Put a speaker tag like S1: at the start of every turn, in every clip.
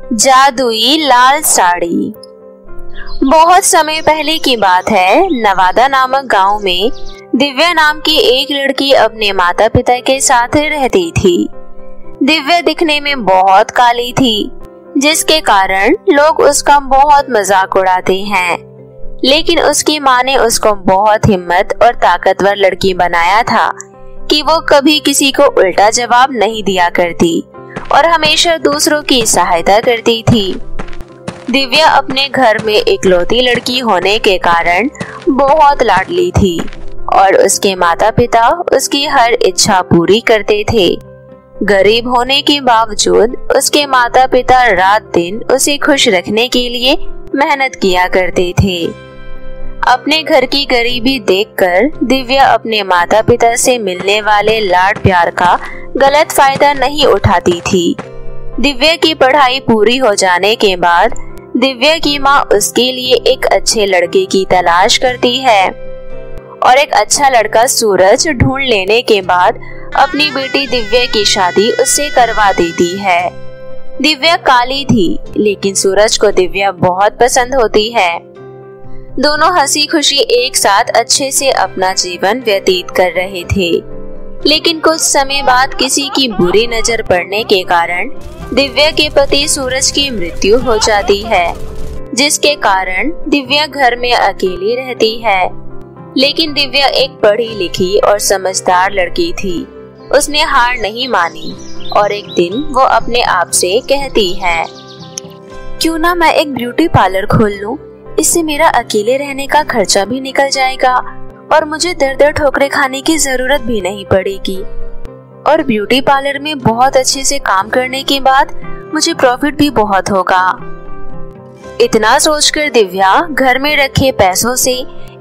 S1: जादुई लाल साड़ी। बहुत समय पहले की बात है। नवादा नामक गांव में दिव्या नाम की एक लड़की अपने माता पिता के साथ रहती थी। दिव्या दिखने में बहुत काली थी, जिसके कारण लोग उसका बहुत मजाक उड़ाते हैं। लेकिन उसकी माँ ने उसको बहुत हिम्मत और ताकतवर लड़की बनाया था कि वो कभी किसी को उल्टा जवाब नहीं दिया करती और हमेशा दूसरों की सहायता करती थी। दिव्या अपने घर में इकलौती लड़की होने के कारण बहुत लाडली थी और उसके माता पिता उसकी हर इच्छा पूरी करते थे। गरीब होने के बावजूद उसके माता पिता रात दिन उसे खुश रखने के लिए मेहनत किया करते थे। अपने घर की गरीबी देखकर दिव्या अपने माता पिता से मिलने वाले लाड प्यार का गलत फायदा नहीं उठाती थी। दिव्या की पढ़ाई पूरी हो जाने के बाद दिव्या की माँ उसके लिए एक अच्छे लड़के की तलाश करती है और एक अच्छा लड़का सूरज ढूंढ लेने के बाद अपनी बेटी दिव्या की शादी उससे करवा देती है। दिव्या काली थी, लेकिन सूरज को दिव्या बहुत पसंद होती है। दोनों हंसी खुशी एक साथ अच्छे से अपना जीवन व्यतीत कर रहे थे। लेकिन कुछ समय बाद किसी की बुरी नजर पड़ने के कारण दिव्या के पति सूरज की मृत्यु हो जाती है, जिसके कारण दिव्या घर में अकेली रहती है। लेकिन दिव्या एक पढ़ी लिखी और समझदार लड़की थी। उसने हार नहीं मानी और एक दिन वो अपने आप से कहती है, क्यों ना मैं एक ब्यूटी पार्लर खोल लूं, इससे मेरा अकेले रहने का खर्चा भी निकल जाएगा और मुझे दर दर ठोकरें खाने की जरूरत भी नहीं पड़ेगी। और ब्यूटी पार्लर में बहुत अच्छे से काम करने के बाद मुझे प्रॉफिट भी बहुत होगा। इतना सोचकर दिव्या घर में रखे पैसों से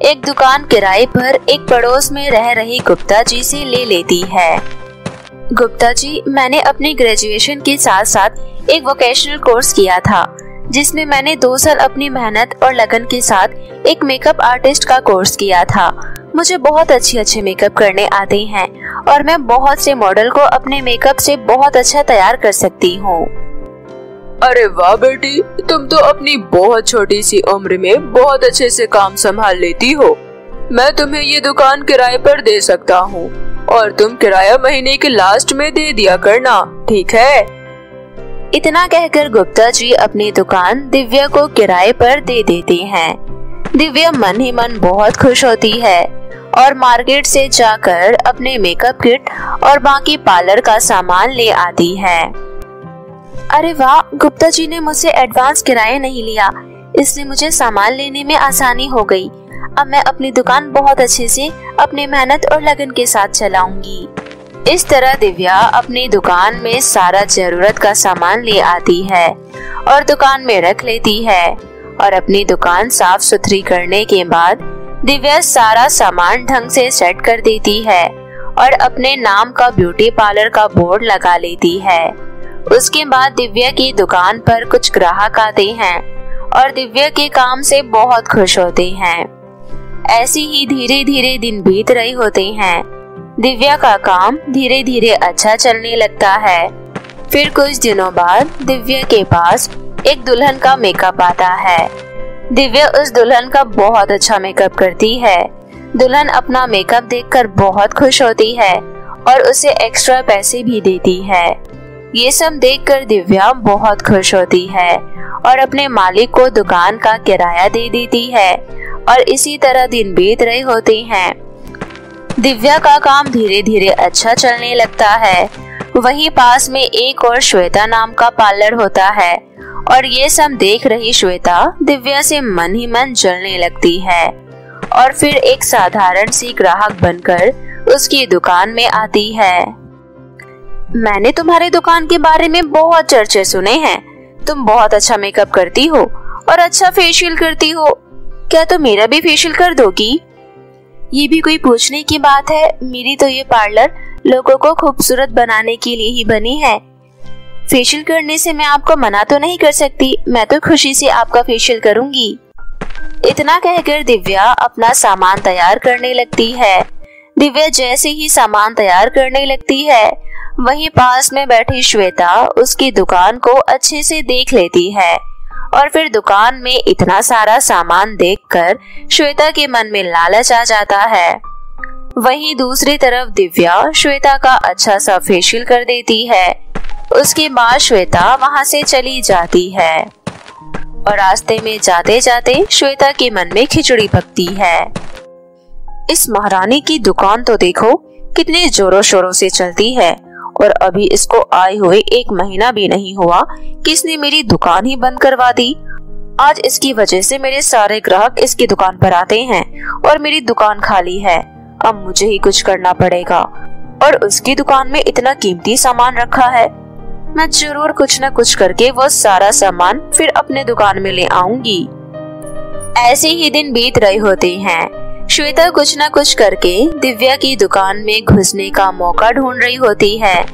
S1: एक दुकान किराए पर एक पड़ोस में रह रही गुप्ता जी से ले लेती है। गुप्ता जी, मैंने अपने ग्रेजुएशन के साथ साथ एक वोकेशनल कोर्स किया था, जिसमें मैंने 2 साल अपनी मेहनत और लगन के साथ एक मेकअप आर्टिस्ट का कोर्स किया था। मुझे बहुत अच्छे मेकअप करने आते हैं और मैं बहुत से मॉडल को अपने मेकअप से बहुत अच्छा तैयार कर सकती हूँ।
S2: अरे वाह बेटी, तुम तो अपनी बहुत छोटी सी उम्र में बहुत अच्छे से काम संभाल लेती हो। मैं तुम्हें ये दुकान किराए पर दे सकता हूँ और तुम किराया महीने के लास्ट में दे दिया करना, ठीक है?
S1: इतना कहकर गुप्ता जी अपनी दुकान दिव्या को किराए पर दे देते हैं। दिव्या मन ही मन बहुत खुश होती है और मार्केट से जाकर अपने मेकअप किट और बाकी पार्लर का सामान ले आती है। अरे वाह, गुप्ता जी ने मुझसे एडवांस किराया नहीं लिया, इसलिए मुझे सामान लेने में आसानी हो गई। अब मैं अपनी दुकान बहुत अच्छे से अपनी मेहनत और लगन के साथ चलाऊंगी। इस तरह दिव्या अपनी दुकान में सारा जरूरत का सामान ले आती है और दुकान में रख लेती है। और अपनी दुकान साफ सुथरी करने के बाद दिव्या सारा सामान ढंग से सेट कर देती है और अपने नाम का ब्यूटी पार्लर का बोर्ड लगा लेती है। उसके बाद दिव्या की दुकान पर कुछ ग्राहक आते हैं और दिव्या के काम से बहुत खुश होते हैं। ऐसे ही धीरे धीरे दिन बीत रहे होते हैं। दिव्या का काम धीरे धीरे अच्छा चलने लगता है। फिर कुछ दिनों बाद दिव्या के पास एक दुल्हन का मेकअप आता है। दिव्या उस दुल्हन का बहुत अच्छा मेकअप करती है। दुल्हन अपना मेकअप देखकर बहुत खुश होती है और उसे एक्स्ट्रा पैसे भी देती है। ये सब देखकर दिव्या बहुत खुश होती है और अपने मालिक को दुकान का किराया दे देती है और इसी तरह दिन बीत रहे होते हैं। दिव्या का काम धीरे धीरे अच्छा चलने लगता है। वहीं पास में एक और श्वेता नाम का पार्लर होता है और ये सब देख रही श्वेता दिव्या से मन ही मन जलने लगती है और फिर एक साधारण सी ग्राहक बनकर उसकी दुकान में आती है। मैंने तुम्हारी दुकान के बारे में बहुत चर्चे सुने हैं। तुम बहुत अच्छा मेकअप करती हो और अच्छा फेशियल करती हो। क्या तुम मेरा भी फेशियल कर दोगी? ये भी कोई पूछने की बात है। मेरी तो ये पार्लर लोगों को खूबसूरत बनाने के लिए ही बनी है। फेशियल करने से मैं आपको मना तो नहीं कर सकती। मैं तो खुशी से आपका फेशियल करूंगी। इतना कहकर दिव्या अपना सामान तैयार करने लगती है। दिव्या जैसे ही सामान तैयार करने लगती है, वहीं पास में बैठी श्वेता उसकी दुकान को अच्छे से देख लेती है और फिर दुकान में इतना सारा सामान देखकर श्वेता के मन में लालच आ जाता है। वहीं दूसरी तरफ दिव्या श्वेता का अच्छा सा फेशियल कर देती है। उसके बाद श्वेता वहां से चली जाती है और रास्ते में जाते जाते श्वेता के मन में खिचड़ी पकती है। इस महारानी की दुकान तो देखो कितने जोरों शोरों से चलती है और अभी इसको आए हुए 1 महीना भी नहीं हुआ कि इसने मेरी दुकान ही बंद करवा दी। आज इसकी वजह से मेरे सारे ग्राहक इसकी दुकान पर आते हैं और मेरी दुकान खाली है। अब मुझे ही कुछ करना पड़ेगा और उसकी दुकान में इतना कीमती सामान रखा है, मैं जरूर कुछ न कुछ करके वो सारा सामान फिर अपने दुकान में ले आऊंगी। ऐसे ही दिन बीत रहे होते हैं। श्वेता कुछ न कुछ करके दिव्या की दुकान में घुसने का मौका ढूंढ रही होती है,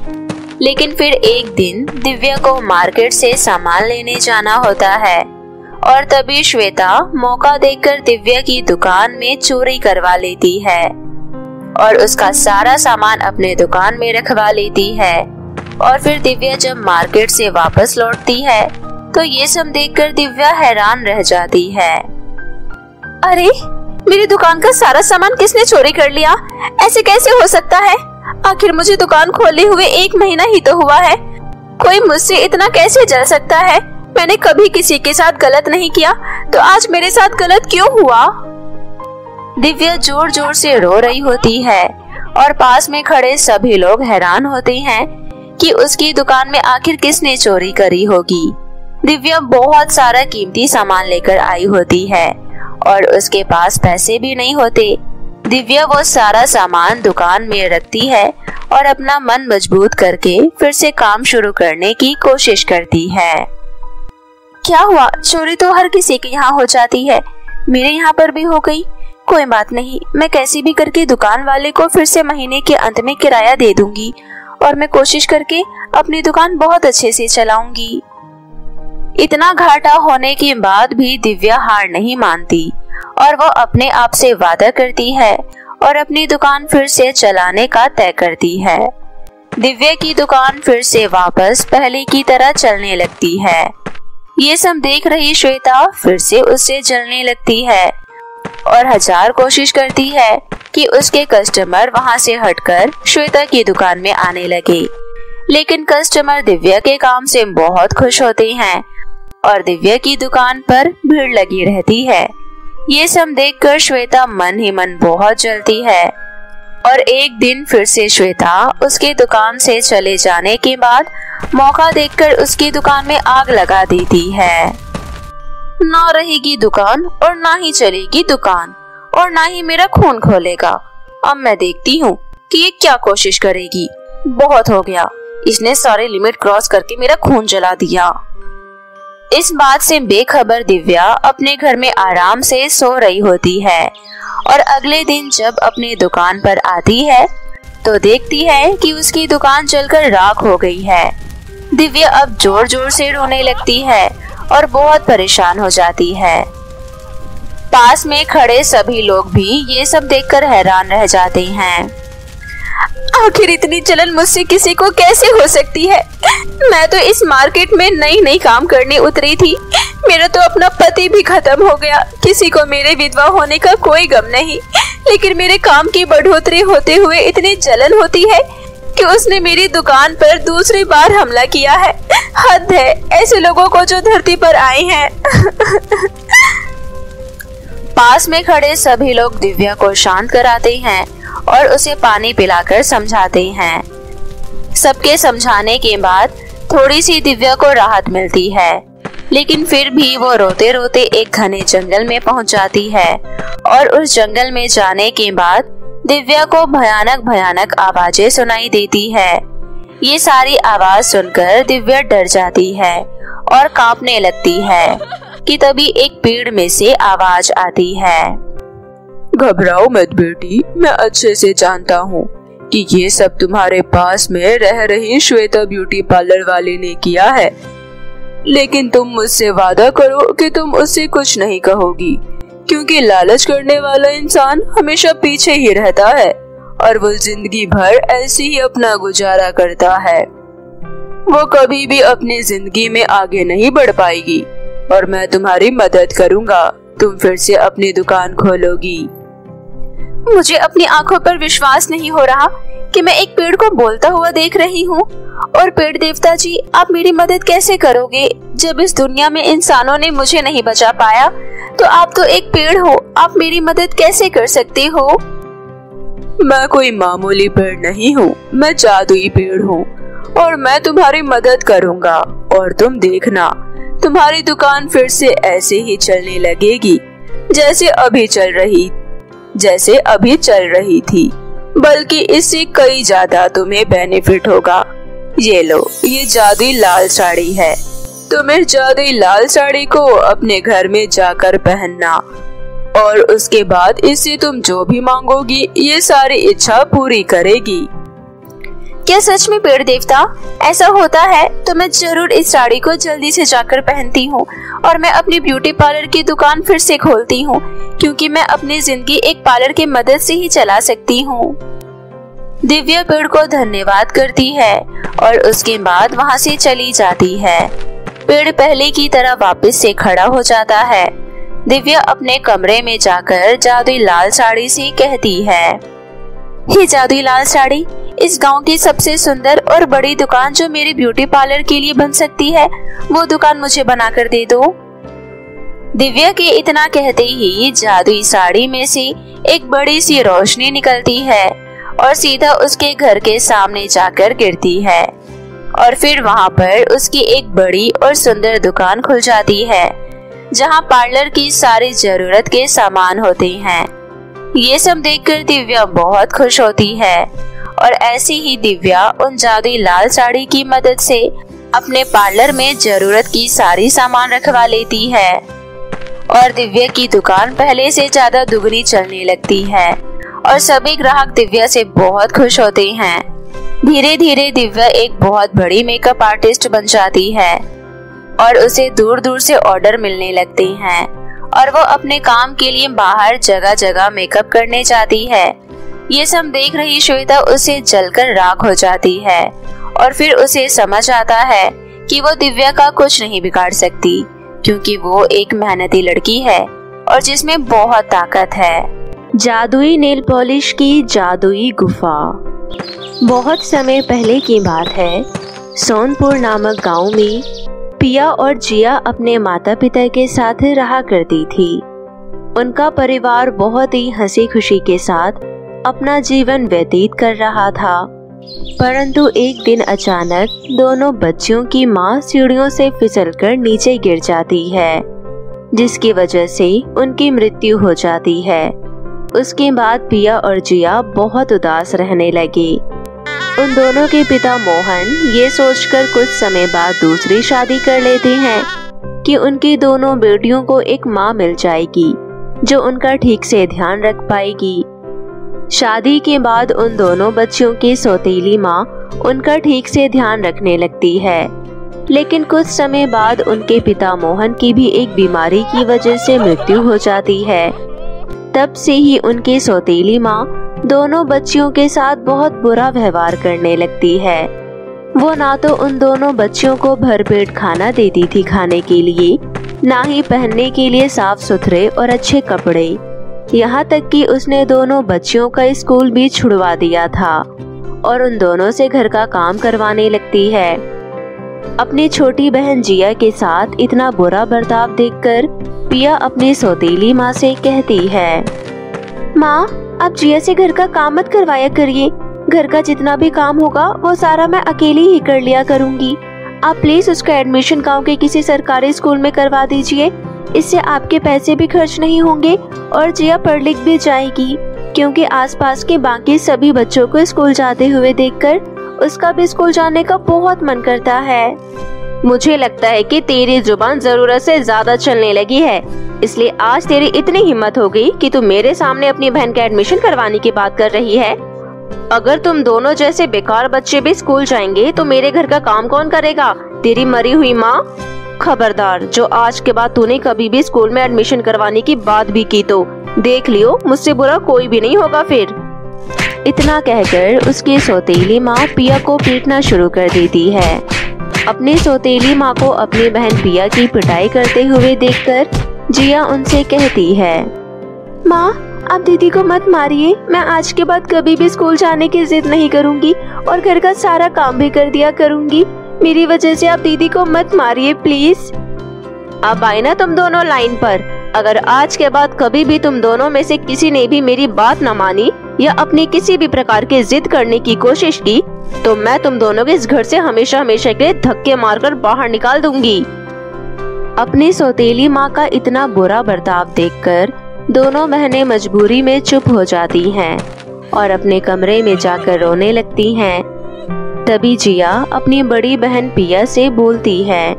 S1: लेकिन फिर एक दिन दिव्या को मार्केट से सामान लेने जाना होता है और तभी श्वेता मौका देखकर दिव्या की दुकान में चोरी करवा लेती है और उसका सारा सामान अपने दुकान में रखवा लेती है। और फिर दिव्या जब मार्केट से वापस लौटती है तो ये सब देखकर दिव्या हैरान रह जाती है। अरे, मेरी दुकान का सारा सामान किसने चोरी कर लिया? ऐसे कैसे हो सकता है? आखिर मुझे दुकान खोले हुए 1 महीना ही तो हुआ है। कोई मुझसे इतना कैसे जल सकता है? मैंने कभी किसी के साथ गलत नहीं किया, तो आज मेरे साथ गलत क्यों हुआ? दिव्या जोर जोर से रो रही होती है और पास में खड़े सभी लोग हैरान होते हैं कि उसकी दुकान में आखिर किसने चोरी करी होगी। दिव्या बहुत सारा कीमती सामान लेकर आई होती है और उसके पास पैसे भी नहीं होते। दिव्या वो सारा सामान दुकान में रखती है और अपना मन मजबूत करके फिर से काम शुरू करने की कोशिश करती है। क्या हुआ? चोरी तो हर किसी के यहाँ हो जाती है, मेरे यहाँ पर भी हो गई। कोई बात नहीं, मैं कैसे भी करके दुकान वाले को फिर से महीने के अंत में किराया दे दूंगी और मैं कोशिश करके अपनी दुकान बहुत अच्छे से चलाऊंगी। इतना घाटा होने के बाद भी दिव्या हार नहीं मानती और वो अपने आप से वादा करती है और अपनी दुकान फिर से चलाने का तय करती है। दिव्या की दुकान फिर से वापस पहले की तरह चलने लगती है। ये सब देख रही श्वेता फिर से उससे जलने लगती है और 1000 कोशिश करती है कि उसके कस्टमर वहां से हटकर श्वेता की दुकान में आने लगे, लेकिन कस्टमर दिव्या के काम से बहुत खुश होते हैं और दिव्या की दुकान पर भीड़ लगी रहती है। ये सब देखकर श्वेता मन ही मन बहुत जलती है और एक दिन फिर से श्वेता उसकी दुकान से चले जाने के बाद मौका देखकर उसकी दुकान में आग लगा देती है। ना रहेगी दुकान और ना ही चलेगी दुकान और ना ही मेरा खून खोलेगा। अब मैं देखती हूँ कि ये क्या कोशिश करेगी। बहुत हो गया, इसने सारे लिमिट क्रॉस करके मेरा खून जला दिया। इस बात से बेखबर दिव्या अपने घर में आराम से सो रही होती है और अगले दिन जब अपनी दुकान पर आती है तो देखती है कि उसकी दुकान जलकर राख हो गई है। दिव्या अब जोर जोर से रोने लगती है और बहुत परेशान हो जाती है। पास में खड़े सभी लोग भी ये सब देखकर हैरान रह जाते हैं। आखिर इतनी जलन मुझसे किसी को कैसे हो सकती है? मैं तो इस मार्केट में नई काम करने उतरी थी। मेरा तो अपना पति भी खत्म हो गया, किसी को मेरे विधवा होने का कोई गम नहीं, लेकिन मेरे काम की बढ़ोतरी होते हुए इतनी जलन होती है कि उसने मेरी दुकान पर दूसरी बार हमला किया है। हद है ऐसे लोगों को जो धरती पर आए हैं। पास में खड़े सभी लोग दिव्या को शांत कराते हैं और उसे पानी पिलाकर समझाते हैं। सबके समझाने के बाद थोड़ी सी दिव्या को राहत मिलती है, लेकिन फिर भी वो रोते रोते एक घने जंगल में पहुंच जाती है और उस जंगल में जाने के बाद दिव्या को भयानक भयानक आवाजें सुनाई देती है। ये सारी आवाज सुनकर दिव्या डर जाती है और कांपने लगती है कि तभी एक पेड़ में से आवाज आती है।
S2: घबराओ मत बेटी, मैं अच्छे से जानता हूँ कि ये सब तुम्हारे पास में रह रही श्वेता ब्यूटी पार्लर वाले ने किया है, लेकिन तुम मुझसे वादा करो कि तुम उससे कुछ नहीं कहोगी, क्योंकि लालच करने वाला इंसान हमेशा पीछे ही रहता है और वो जिंदगी भर ऐसे ही अपना गुजारा करता है। वो कभी भी अपनी जिंदगी में आगे नहीं बढ़ पाएगी और मैं तुम्हारी मदद करूंगा। तुम फिर से अपनी दुकान खोलोगी।
S1: मुझे अपनी आंखों पर विश्वास नहीं हो रहा कि मैं एक पेड़ को बोलता हुआ देख रही हूँ। और पेड़ देवता जी, आप मेरी मदद कैसे करोगे? जब इस दुनिया में इंसानों ने मुझे नहीं बचा पाया, तो आप तो एक पेड़ हो, आप मेरी मदद कैसे कर सकते हो?
S2: मैं कोई मामूली पेड़ नहीं हूँ, मैं जादुई पेड़ हूँ और मैं तुम्हारी मदद करूँगा। और तुम देखना, तुम्हारी दुकान फिर से ऐसे ही चलने लगेगी जैसे अभी चल रही थी, बल्कि इससे कई ज्यादा तुम्हें बेनिफिट होगा। ये लो, ये जादुई लाल साड़ी है। तुम इस जादुई लाल साड़ी को अपने घर में जाकर पहनना और उसके बाद इससे तुम जो भी मांगोगी ये सारी इच्छा पूरी करेगी।
S1: क्या सच में पेड़ देवता ऐसा होता है? तो मैं जरूर इस साड़ी को जल्दी से जाकर पहनती हूँ और मैं अपनी ब्यूटी पार्लर की दुकान फिर से खोलती हूँ, क्योंकि मैं अपनी जिंदगी एक पार्लर की मदद से ही चला सकती हूँ। दिव्या पेड़ को धन्यवाद करती है और उसके बाद वहाँ से चली जाती है। पेड़ पहले की तरह वापस से खड़ा हो जाता है। दिव्या अपने कमरे में जाकर जादुई लाल साड़ी से कहती है, हे जादुई लाल साड़ी, इस गांव की सबसे सुंदर और बड़ी दुकान जो मेरे ब्यूटी पार्लर के लिए बन सकती है, वो दुकान मुझे बनाकर दे दो। दिव्या के इतना कहते ही जादुई साड़ी में से एक बड़ी सी रोशनी निकलती है और सीधा उसके घर के सामने जाकर गिरती है और फिर वहाँ पर उसकी एक बड़ी और सुंदर दुकान खुल जाती है, जहाँ पार्लर की सारी जरूरत के सामान होते हैं। ये सब देखकर दिव्या बहुत खुश होती है और ऐसी ही दिव्या उन जादुई लाल साड़ी की मदद से अपने पार्लर में जरूरत की सारी सामान रखवा लेती है और दिव्या की दुकान पहले से ज्यादा दुगनी चलने लगती है और सभी ग्राहक दिव्या से बहुत खुश होते हैं। धीरे धीरे दिव्या एक बहुत बड़ी मेकअप आर्टिस्ट बन जाती है और उसे दूर दूर से ऑर्डर मिलने लगते हैं और वो अपने काम के लिए बाहर जगह जगह मेकअप करने जाती है। ये सब देख रही श्वेता उसे जलकर राख हो जाती है और फिर उसे समझ आता है कि वो दिव्या का कुछ नहीं बिगाड़ सकती, क्योंकि वो एक मेहनती लड़की है और जिसमें बहुत ताकत है। जादुई नेल पॉलिश की जादुई गुफा। बहुत समय पहले की बात है। सोनपुर नामक गांव में पिया और जिया अपने माता पिता के साथ रहा करती थी। उनका परिवार बहुत ही हंसी खुशी के साथ अपना जीवन व्यतीत कर रहा था, परंतु एक दिन अचानक दोनों बच्चियों की मां सीढ़ियों से फिसलकर नीचे गिर जाती है, जिसकी वजह से उनकी मृत्यु हो जाती है। उसके बाद पिया और जिया बहुत उदास रहने लगे। उन दोनों के पिता मोहन ये सोचकर कुछ समय बाद दूसरी शादी कर लेते हैं कि उनकी दोनों बेटियों को एक माँ मिल जाएगी जो उनका ठीक से ध्यान रख पाएगी। शादी के बाद उन दोनों बच्चियों की सौतेली माँ उनका ठीक से ध्यान रखने लगती है, लेकिन कुछ समय बाद उनके पिता मोहन की भी एक बीमारी की वजह से मृत्यु हो जाती है। तब से ही उनकी सौतेली माँ दोनों बच्चियों के साथ बहुत बुरा व्यवहार करने लगती है। वो ना तो उन दोनों बच्चियों को भरपेट खाना देती थी खाने के लिए, ना ही पहनने के लिए साफ सुथरे और अच्छे कपड़े। यहाँ तक कि उसने दोनों बच्चियों का स्कूल भी छुड़वा दिया था और उन दोनों से घर का काम करवाने लगती है। अपनी छोटी बहन जिया के साथ इतना बुरा बर्ताव देखकर पिया अपनी सौतेली माँ से कहती है, माँ, आप जिया से घर का काम मत करवाया करिए। घर का जितना भी काम होगा वो सारा मैं अकेली ही कर लिया करूँगी। आप प्लीज उसका एडमिशन गांव के किसी सरकारी स्कूल में करवा दीजिए। इससे आपके पैसे भी खर्च नहीं होंगे और जिया पढ़ लिख भी जाएगी, क्योंकि आसपास के बाकी सभी बच्चों को स्कूल जाते हुए देखकर उसका भी स्कूल जाने का बहुत मन करता है। मुझे लगता है कि तेरी जुबान जरूरत से ज्यादा चलने लगी है, इसलिए आज तेरी इतनी हिम्मत हो गई कि तू मेरे सामने अपनी बहन का एडमिशन करवाने की बात कर रही है। अगर तुम दोनों जैसे बेकार बच्चे भी स्कूल जाएंगे तो मेरे घर का काम कौन करेगा? तेरी मरी हुई माँ। खबरदार, जो आज के बाद तूने कभी भी स्कूल में एडमिशन करवाने की बात भी की तो देख लियो, मुझसे बुरा कोई भी नहीं होगा फिर। इतना कहकर उसकी सौतेली माँ पिया को पीटना शुरू कर देती है। अपनी सौतेली माँ को अपनी बहन पिया की पिटाई करते हुए देखकर जिया उनसे कहती है, माँ आप दीदी को मत मारिए, मैं आज के बाद कभी भी स्कूल जाने की जिद नहीं करूँगी और घर का सारा काम भी कर दिया करूँगी। मेरी वजह से आप दीदी को मत मारिए प्लीज। अब आए ना तुम दोनों लाइन पर। अगर आज के बाद कभी भी तुम दोनों में से किसी ने भी मेरी बात न मानी या अपनी किसी भी प्रकार की जिद करने की कोशिश की तो मैं तुम दोनों के इस घर से हमेशा हमेशा के लिए धक्के मारकर बाहर निकाल दूंगी। अपनी सौतेली माँ का इतना बुरा बर्ताव देखकर दोनों बहनें मजबूरी में चुप हो जाती हैं और अपने कमरे में जाकर रोने लगती हैं। तभी जिया अपनी बड़ी बहन पिया से बोलती है,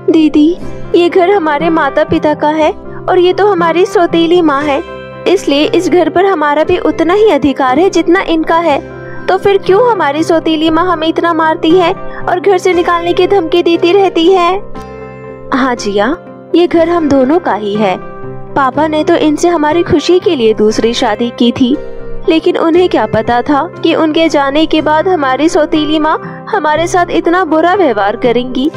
S1: दीदी ये घर हमारे माता पिता का है और ये तो हमारी सौतेली माँ है, इसलिए इस घर पर हमारा भी उतना ही अधिकार है जितना इनका है। तो फिर क्यों हमारी सौतेली माँ हमें इतना मारती है और घर से निकालने की धमकी देती रहती है? हाँ जिया, ये घर हम दोनों का ही है। पापा ने तो इनसे हमारी खुशी के लिए दूसरी शादी की थी, लेकिन उन्हें क्या पता था कि उनके जाने के बाद हमारी सौतेली माँ हमारे साथ इतना बुरा व्यवहार करेंगी।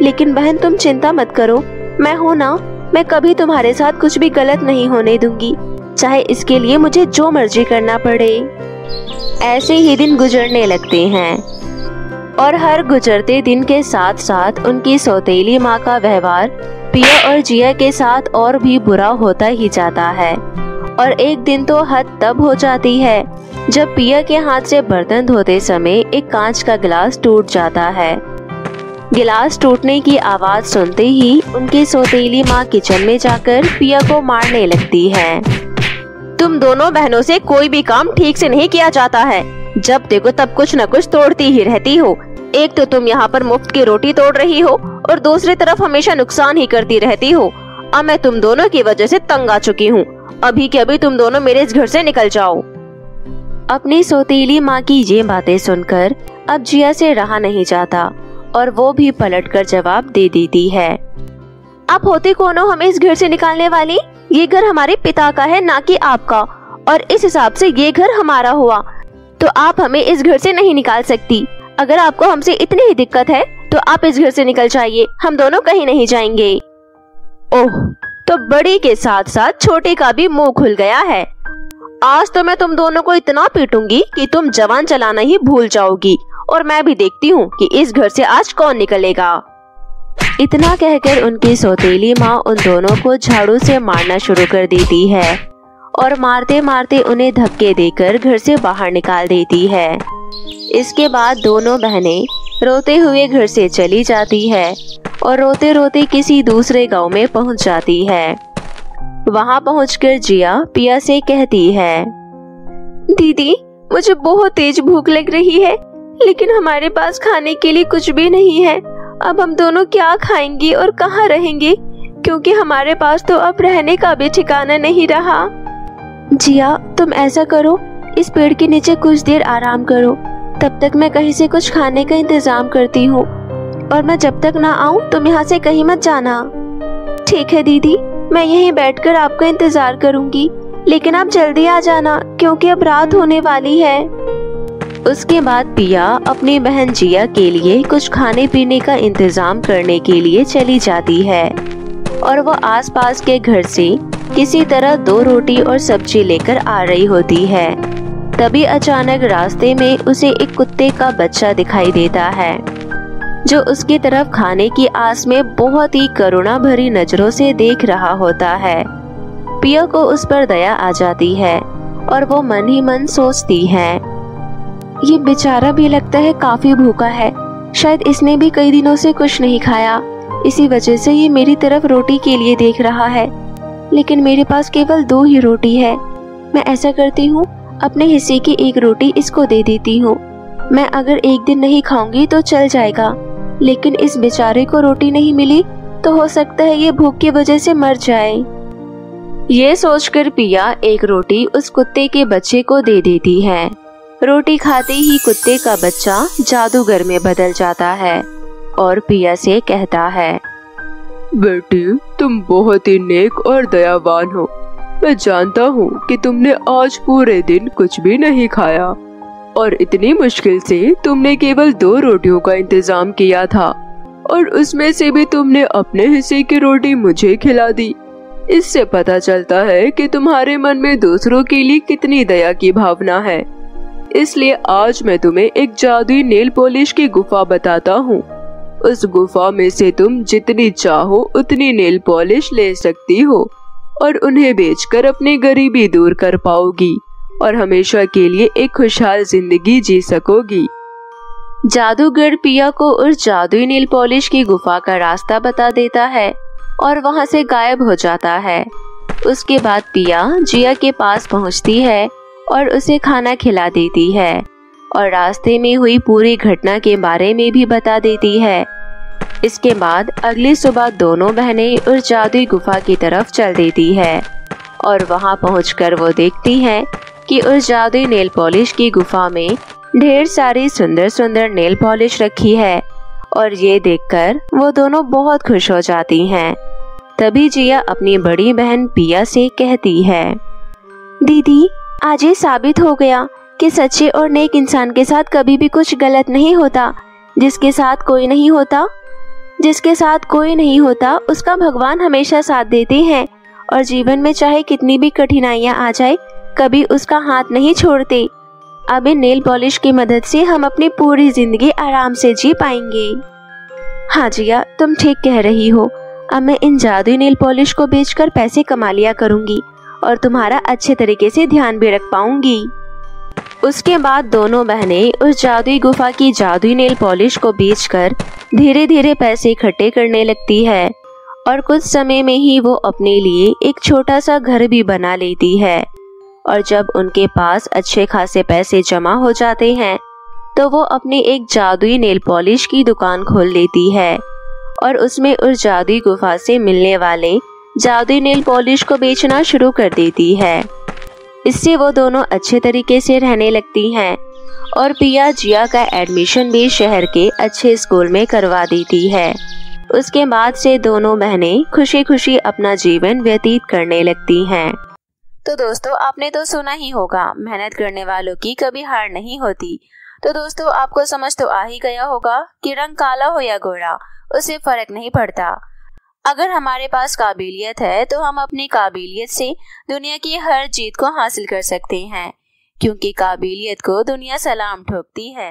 S1: लेकिन बहन तुम चिंता मत करो, मैं हूँ ना, मैं कभी तुम्हारे साथ कुछ भी गलत नहीं होने दूंगी, चाहे इसके लिए मुझे जो मर्जी करना पड़े। ऐसे ही दिन गुजरने लगते हैं और हर गुजरते दिन के साथ साथ उनकी सौतेली माँ का व्यवहार पिया और जिया के साथ और भी बुरा होता ही जाता है। और एक दिन तो हद तब हो जाती है जब पिया के हाथ से बर्तन धोते समय एक कांच का गिलास टूट जाता है। गिलास टूटने की आवाज सुनते ही उनकी सौतेली माँ किचन में जाकर पिया को मारने लगती है। तुम दोनों बहनों से कोई भी काम ठीक से नहीं किया जाता है, जब देखो तब कुछ न कुछ तोड़ती ही रहती हो। एक तो तुम यहाँ पर मुफ्त की रोटी तोड़ रही हो और दूसरी तरफ हमेशा नुकसान ही करती रहती हो। अब मैं तुम दोनों की वजह से तंग आ चुकी हूँ, अभी के अभी तुम दोनों मेरे इस घर से निकल जाओ। अपनी सौतेली माँ की ये बातें सुनकर अब जिया से रहा नहीं जाता और वो भी पलटकर जवाब दे देती है, आप होते कौन हो हमें इस घर से निकालने वाली? ये घर हमारे पिता का है, ना कि आपका, और इस हिसाब से ये घर हमारा हुआ, तो आप हमें इस घर से नहीं निकाल सकती। अगर आपको हमसे इतनी ही दिक्कत है तो आप इस घर से निकल जाइए, हम दोनों कहीं नहीं जाएंगे। ओह, तो बड़ी के साथ साथ छोटे का भी मुंह खुल गया है। आज तो मैं तुम दोनों को इतना पीटूंगी कि तुम जवान चलाना ही भूल जाओगी, और मैं भी देखती हूँ कि इस घर से आज कौन निकलेगा। इतना कहकर उनकी सौतेली माँ उन दोनों को झाड़ू से मारना शुरू कर देती है और मारते मारते उन्हें धक्के देकर घर से बाहर निकाल देती है। इसके बाद दोनों बहनें रोते हुए घर से चली जाती है और रोते रोते किसी दूसरे गांव में पहुंच जाती है। वहां पहुंचकर जिया पिया से कहती है, दीदी मुझे बहुत तेज भूख लग रही है, लेकिन हमारे पास खाने के लिए कुछ भी नहीं है। अब हम दोनों क्या खाएंगे और कहाँ रहेंगे, क्योंकि हमारे पास तो अब रहने का भी ठिकाना नहीं रहा। जिया तुम ऐसा करो, इस पेड़ के नीचे कुछ देर आराम करो, तब तक मैं कहीं से कुछ खाने का इंतजाम करती हूँ, और मैं जब तक ना आऊँ तुम यहाँ से कहीं मत जाना। ठीक है दीदी, मैं यहीं बैठकर आपका इंतजार करूँगी, लेकिन आप जल्दी आ जाना क्योंकि अब रात होने वाली है। उसके बाद पिया अपनी बहन जिया के लिए कुछ खाने पीने का इंतजाम करने के लिए चली जाती है और वो आसपास के घर से किसी तरह 2 रोटी और सब्जी लेकर आ रही होती है। तभी अचानक रास्ते में उसे एक कुत्ते का बच्चा दिखाई देता है जो उसकी तरफ खाने की आस में बहुत ही करुणा भरी नजरों से देख रहा होता है। पिया को उस पर दया आ जाती है और वो मन ही मन सोचती है, ये बेचारा भी लगता है काफी भूखा है, शायद इसने भी कई दिनों से कुछ नहीं खाया, इसी वजह से ये मेरी तरफ रोटी के लिए देख रहा है, लेकिन मेरे पास केवल 2 ही रोटी है। मैं ऐसा करती हूँ, अपने हिस्से की 1 रोटी इसको दे देती हूँ। मैं अगर एक दिन नहीं खाऊंगी तो चल जाएगा, लेकिन इस बेचारे को रोटी नहीं मिली तो हो सकता है ये भूख की वजह से मर जाए। ये सोचकर पिया 1 रोटी उस कुत्ते के बच्चे को दे देती है। रोटी खाते ही कुत्ते का बच्चा जादूगर में बदल जाता है और पिया से कहता है,
S2: बेटी तुम बहुत ही नेक और दयावान हो, मैं जानता हूँ कि तुमने आज पूरे दिन कुछ भी नहीं खाया और इतनी मुश्किल से तुमने केवल 2 रोटियों का इंतजाम किया था और उसमें से भी तुमने अपने हिस्से की रोटी मुझे खिला दी। इससे पता चलता है कि तुम्हारे मन में दूसरों के लिए कितनी दया की भावना है। इसलिए आज मैं तुम्हें एक जादुई नेल पॉलिश की गुफा बताता हूँ। उस गुफा में से तुम जितनी चाहो उतनी नेल पॉलिश ले सकती हो और उन्हें बेचकर अपनी गरीबी दूर कर पाओगी और हमेशा के लिए एक खुशहाल जिंदगी जी सकोगी।
S1: जादूगर पिया को उस जादुई नेल पॉलिश की गुफा का रास्ता बता देता है और वहां से गायब हो जाता है। उसके बाद पिया जिया के पास पहुंचती है और उसे खाना खिला देती है और रास्ते में हुई पूरी घटना के बारे में भी बता देती है। इसके बाद अगली सुबह दोनों बहनें उस जादुई गुफा की तरफ चल देती है और वहां पहुंचकर वो देखती हैं कि उस जादुई नेल पॉलिश की गुफा में ढेर सारी सुंदर सुंदर नेल पॉलिश रखी है और ये देखकर वो दोनों बहुत खुश हो जाती हैं। तभी जिया अपनी बड़ी बहन पिया से कहती है, दीदी आज ये साबित हो गया कि सच्चे और नेक इंसान के साथ कभी भी कुछ गलत नहीं होता। जिसके साथ कोई नहीं होता उसका भगवान हमेशा साथ देते हैं और जीवन में चाहे कितनी भी कठिनाइयां आ जाए कभी उसका हाथ नहीं छोड़ते। अब इन नेल पॉलिश की मदद से हम अपनी पूरी जिंदगी आराम से जी पाएंगे। हाँ जिया, तुम ठीक कह रही हो। अब मैं इन जादुई नेल पॉलिश को बेचकर पैसे कमा लिया करूंगी और तुम्हारा अच्छे तरीके से ध्यान भी रख पाऊंगी। उसके बाद दोनों बहनें उस जादुई गुफा की जादुई नेल पॉलिश को बेचकर धीरे धीरे पैसे इकट्ठे करने लगती है और कुछ समय में ही वो अपने लिए एक छोटा सा घर भी बना लेती है। और जब उनके पास अच्छे खासे पैसे जमा हो जाते हैं तो वो अपनी एक जादुई नेल पॉलिश की दुकान खोल लेती है और उसमें उस जादुई गुफा से मिलने वाले जादुई नेल पॉलिश को बेचना शुरू कर देती है। इससे वो दोनों अच्छे तरीके से रहने लगती हैं और पिया जिया का एडमिशन भी शहर के अच्छे स्कूल में करवा देती है। उसके बाद से दोनों बहनें खुशी खुशी अपना जीवन व्यतीत करने लगती हैं। तो दोस्तों, आपने तो सुना ही होगा, मेहनत करने वालों की कभी हार नहीं होती। तो दोस्तों, आपको समझ तो आ ही गया होगा कि रंग काला हो या गोरा, उससे फर्क नहीं पड़ता। अगर हमारे पास काबिलियत है तो हम अपनी काबिलियत से दुनिया की हर जीत को हासिल कर सकते हैं, क्योंकि काबिलियत को दुनिया सलाम ठोकती है।